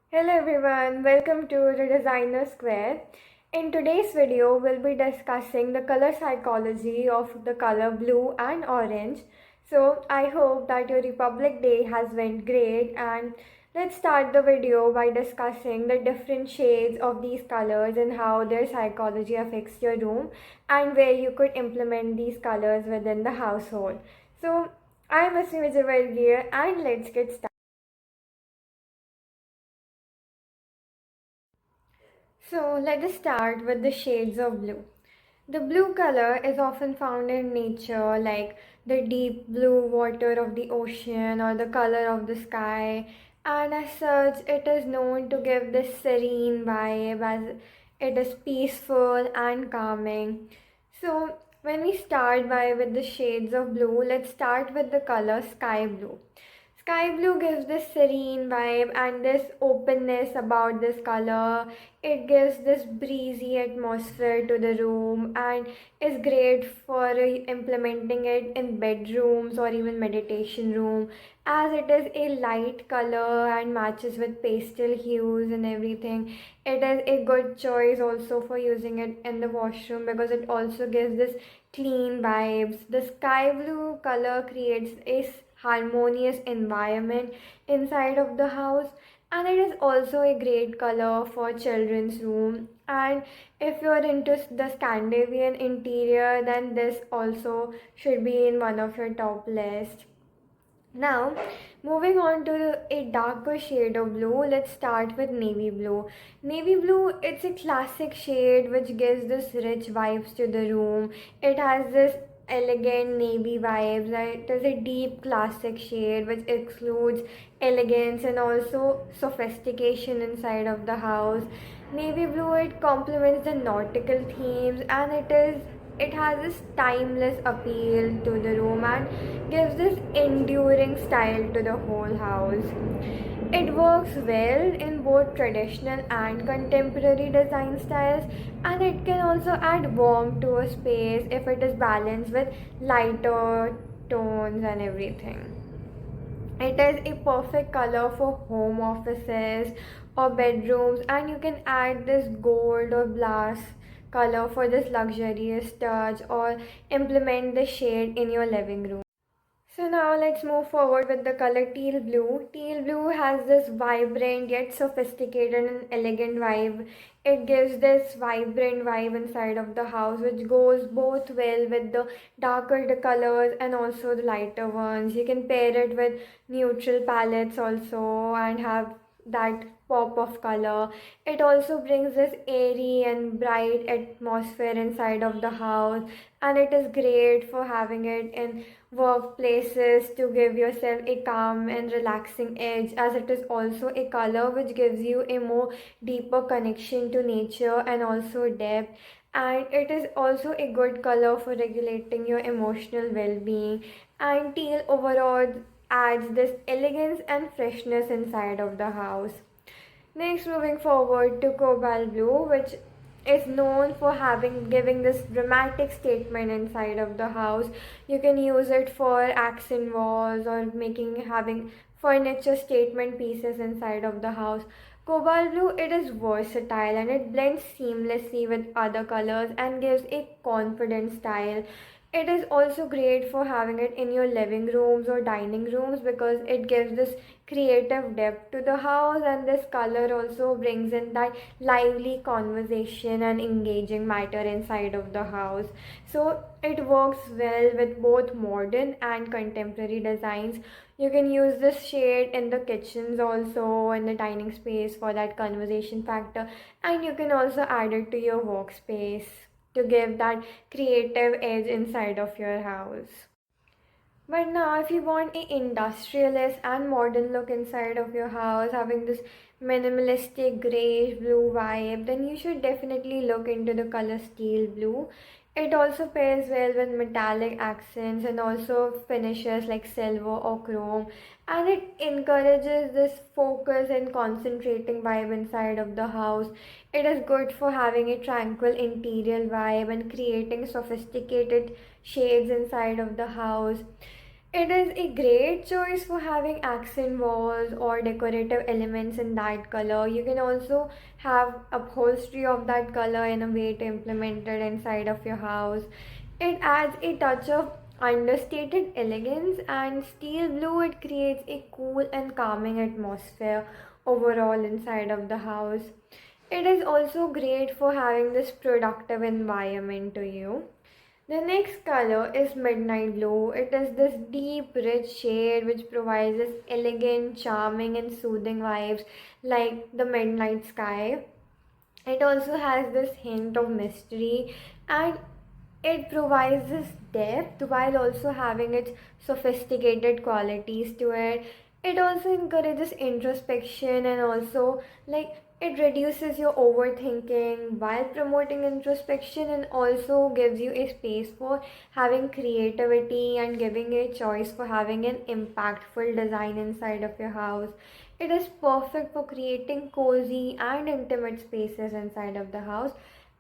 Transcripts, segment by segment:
Hello everyone, welcome to the Designer Square. In today's video, we'll be discussing the color psychology of the color blue and orange. So I hope that your Republic Day has went great, and let's start the video by discussing the different shades of these colors and how their psychology affects your room and where you could implement these colors within the household. So I'm Asmi Vijay and let's get started. So let us start with the shades of blue. The blue color is often found in nature, like the deep blue water of the ocean or the color of the sky, and as such, it is known to give this serene vibe as it is peaceful and calming. So, when we start by with the shades of blue, let's start with the color sky blue. Sky blue gives this serene vibe and this openness about this color. It gives this breezy atmosphere to the room and is great for implementing it in bedrooms or even meditation room, as it is a light color and matches with pastel hues and everything. It is a good choice also for using it in the washroom because it also gives this clean vibes. The sky blue color creates a harmonious environment inside of the house, and it is also a great color for children's room. And if you're into the Scandinavian interior, then this also should be in one of your top list. Now, moving on to a darker shade of blue, let's start with navy blue. Navy blue, it's a classic shade which gives this rich vibes to the room. It has this elegant navy vibes. It is a deep classic shade which excludes elegance and also sophistication inside of the house. Navy blue, it complements the nautical themes, and it has this timeless appeal to the room and gives this enduring style to the whole house. It works well in both traditional and contemporary design styles, and it can also add warmth to a space if it is balanced with lighter tones and everything. It is a perfect color for home offices or bedrooms, and you can add this gold or brass color for this luxurious touch or implement the shade in your living room. So now let's move forward with the color teal blue. Teal blue has this vibrant yet sophisticated and elegant vibe. It gives this vibrant vibe inside of the house, which goes both well with the darker the colors and also the lighter ones. You can pair it with neutral palettes also and have that pop of color. It also brings this airy and bright atmosphere inside of the house, and it is great for having it in workplaces to give yourself a calm and relaxing edge, as it is also a color which gives you a more deeper connection to nature and also depth. And it is also a good color for regulating your emotional well-being, and teal overall adds this elegance and freshness inside of the house. Next, moving forward to cobalt blue, which is known for having giving this dramatic statement inside of the house. You can use it for accent walls or making having furniture statement pieces inside of the house. Cobalt blue, it is versatile and it blends seamlessly with other colors and gives a confident style. It is also great for having it in your living rooms or dining rooms because it gives this creative depth to the house, and this color also brings in that lively conversation and engaging matter inside of the house. So it works well with both modern and contemporary designs. You can use this shade in the kitchens also, in the dining space for that conversation factor, and you can also add it to your workspace to give that creative edge inside of your house. But now, if you want a industrialist and modern look inside of your house, having this minimalistic grayish blue vibe, then you should definitely look into the color steel blue. It also pairs well with metallic accents and also finishes like silver or chrome, and it encourages this focus and concentrating vibe inside of the house. It is good for having a tranquil interior vibe and creating sophisticated shades inside of the house. It is a great choice for having accent walls or decorative elements in that color. You can also have upholstery of that color in a way to implement it inside of your house. It adds a touch of understated elegance, and steel blue it creates a cool and calming atmosphere overall inside of the house. It is also great for having this productive environment to you. The next color is midnight blue. It is this deep, rich shade which provides this elegant, charming, and soothing vibes like the midnight sky. It also has this hint of mystery, and it provides this depth while also having its sophisticated qualities to it. It also encourages introspection, and also like it reduces your overthinking while promoting introspection, and also gives you a space for having creativity and giving a choice for having an impactful design inside of your house. It is perfect for creating cozy and intimate spaces inside of the house,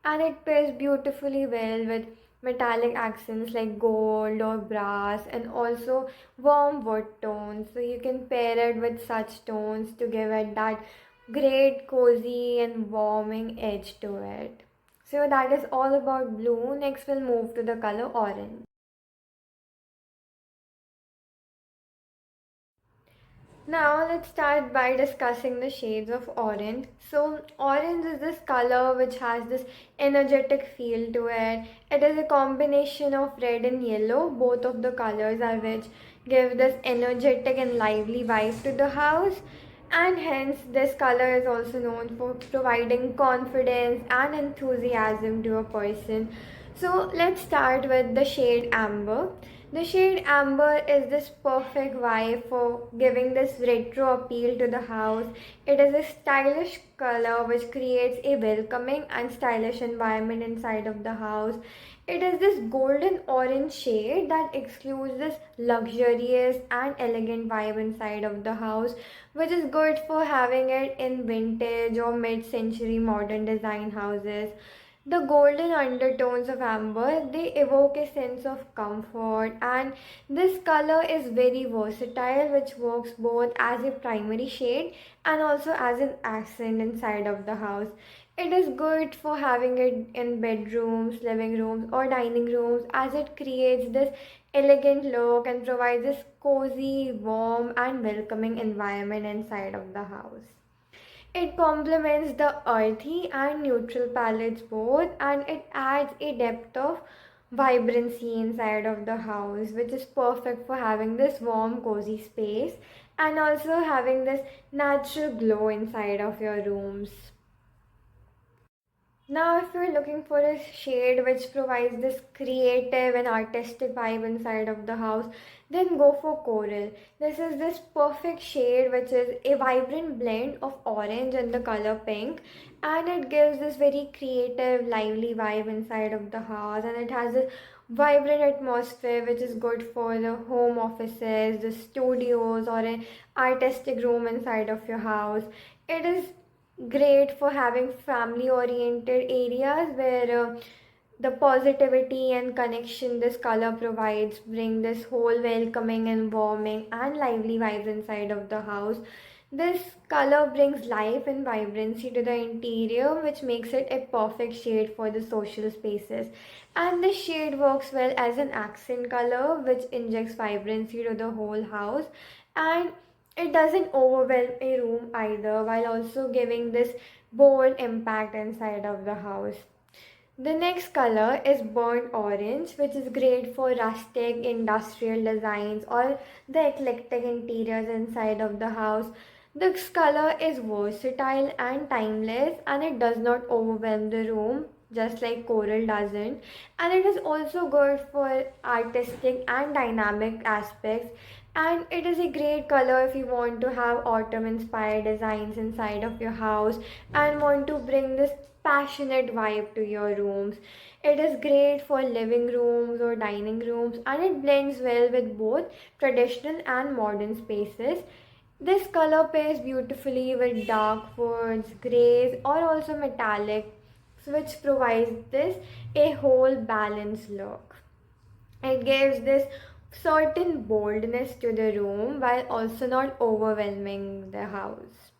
and it pairs beautifully well with metallic accents like gold or brass, and also warm wood tones. So you can pair it with such tones to give it that great cozy and warming edge to it. So that is all about blue. Next we'll move to the color orange. Now let's start by discussing the shades of orange. So orange is this color which has this energetic feel to it. It is a combination of red and yellow. Both of the colors are which give this energetic and lively vibe to the house. And hence this color is also known for providing confidence and enthusiasm to a person. So let's start with the shade amber. The shade amber is this perfect vibe for giving this retro appeal to the house. It is a stylish color which creates a welcoming and stylish environment inside of the house. It is this golden orange shade that excludes this luxurious and elegant vibe inside of the house, which is good for having it in vintage or mid-century modern design houses. The golden undertones of amber, they evoke a sense of comfort, and this color is very versatile, which works both as a primary shade and also as an accent inside of the house. It is good for having it in bedrooms, living rooms, or dining rooms, as it creates this elegant look and provides this cozy, warm, and welcoming environment inside of the house. It complements the earthy and neutral palettes both, and it adds a depth of vibrancy inside of the house, which is perfect for having this warm, cozy space and also having this natural glow inside of your rooms. Now, if you're looking for a shade which provides this creative and artistic vibe inside of the house, then go for coral. This is this perfect shade which is a vibrant blend of orange and the color pink, and it gives this very creative, lively vibe inside of the house, and it has this vibrant atmosphere which is good for the home offices, the studios, or an artistic room inside of your house. It is great for having family oriented areas where the positivity and connection this color provides bring this whole welcoming and warming and lively vibes inside of the house. This color brings life and vibrancy to the interior, which makes it a perfect shade for the social spaces, and this shade works well as an accent color which injects vibrancy to the whole house, and it doesn't overwhelm a room either, while also giving this bold impact inside of the house. The next color is burnt orange, which is great for rustic industrial designs or the eclectic interiors inside of the house. This color is versatile and timeless, and it does not overwhelm the room just like coral doesn't, and it is also good for artistic and dynamic aspects, and it is a great color if you want to have autumn inspired designs inside of your house and want to bring this passionate vibe to your rooms. It is great for living rooms or dining rooms, and it blends well with both traditional and modern spaces. This color pairs beautifully with dark woods, grays, or also metallic, which provides this a whole balanced look. It gives this certain boldness to the room while also not overwhelming the house.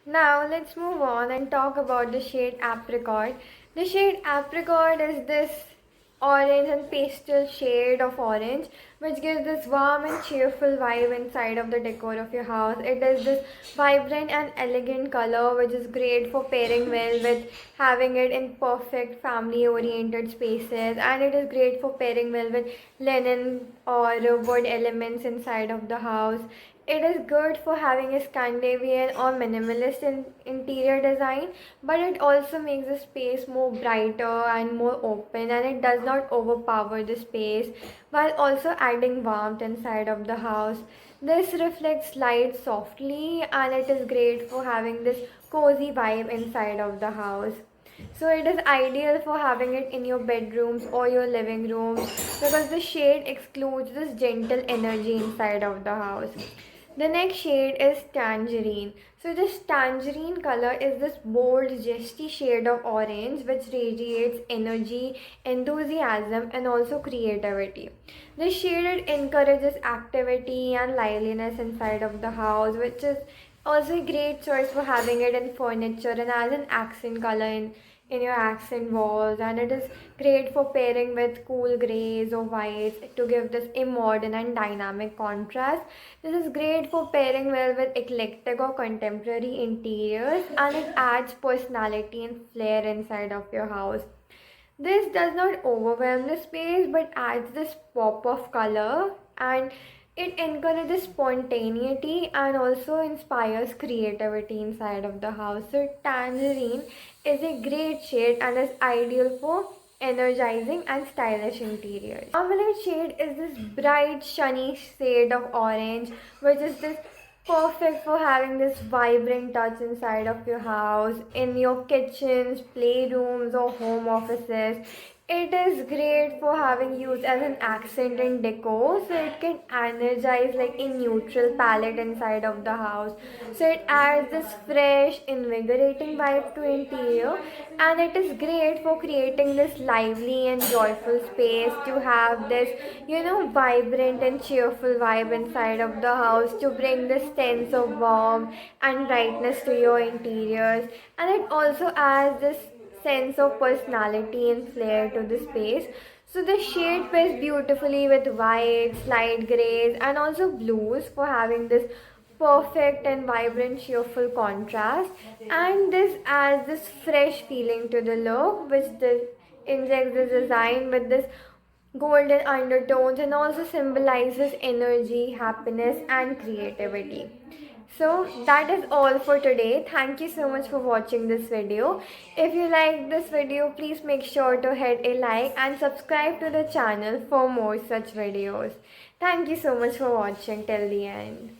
Now let's move on and talk about the shade apricot. The shade apricot is this orange and pastel shade of orange which gives this warm and cheerful vibe inside of the decor of your house. It is this vibrant and elegant color which is great for pairing well with having it in perfect family oriented spaces, and it is great for pairing well with linen or wood elements inside of the house. It is good for having a Scandinavian or minimalist interior design, but it also makes the space more brighter and more open, and it does not overpower the space while also adding warmth inside of the house. This reflects light softly, and it is great for having this cozy vibe inside of the house. So it is ideal for having it in your bedrooms or your living rooms because the shade excludes this gentle energy inside of the house. The next shade is tangerine. So this tangerine color is this bold, zesty shade of orange which radiates energy, enthusiasm and also creativity. This shade encourages activity and liveliness inside of the house, which is also a great choice for having it in furniture and as an accent color in your accent walls, and it is great for pairing with cool grays or whites to give this a modern and dynamic contrast. This is great for pairing well with eclectic or contemporary interiors, and it adds personality and flair inside of your house. This does not overwhelm the space but adds this pop of color, and it encourages spontaneity and also inspires creativity inside of the house. So, tangerine is a great shade and is ideal for energizing and stylish interiors. Marmalade shade is this bright, sunny shade of orange, which is this perfect for having this vibrant touch inside of your house, in your kitchens, playrooms, or home offices. It is great for having used as an accent in decor, so it can energize like a neutral palette inside of the house. So it adds this fresh, invigorating vibe to interior, and it is great for creating this lively and joyful space to have this, vibrant and cheerful vibe inside of the house to bring this sense of warmth and brightness to your interiors, and it also adds this sense of personality and flair to the space. So the shade pairs beautifully with whites, light grays, and also blues for having this perfect and vibrant cheerful contrast, and this adds this fresh feeling to the look which injects the design with this golden undertones and also symbolizes energy, happiness and creativity. So that is all for today. Thank you so much for watching this video. If you like this video, please make sure to hit a like and subscribe to the channel for more such videos. Thank you so much for watching till the end.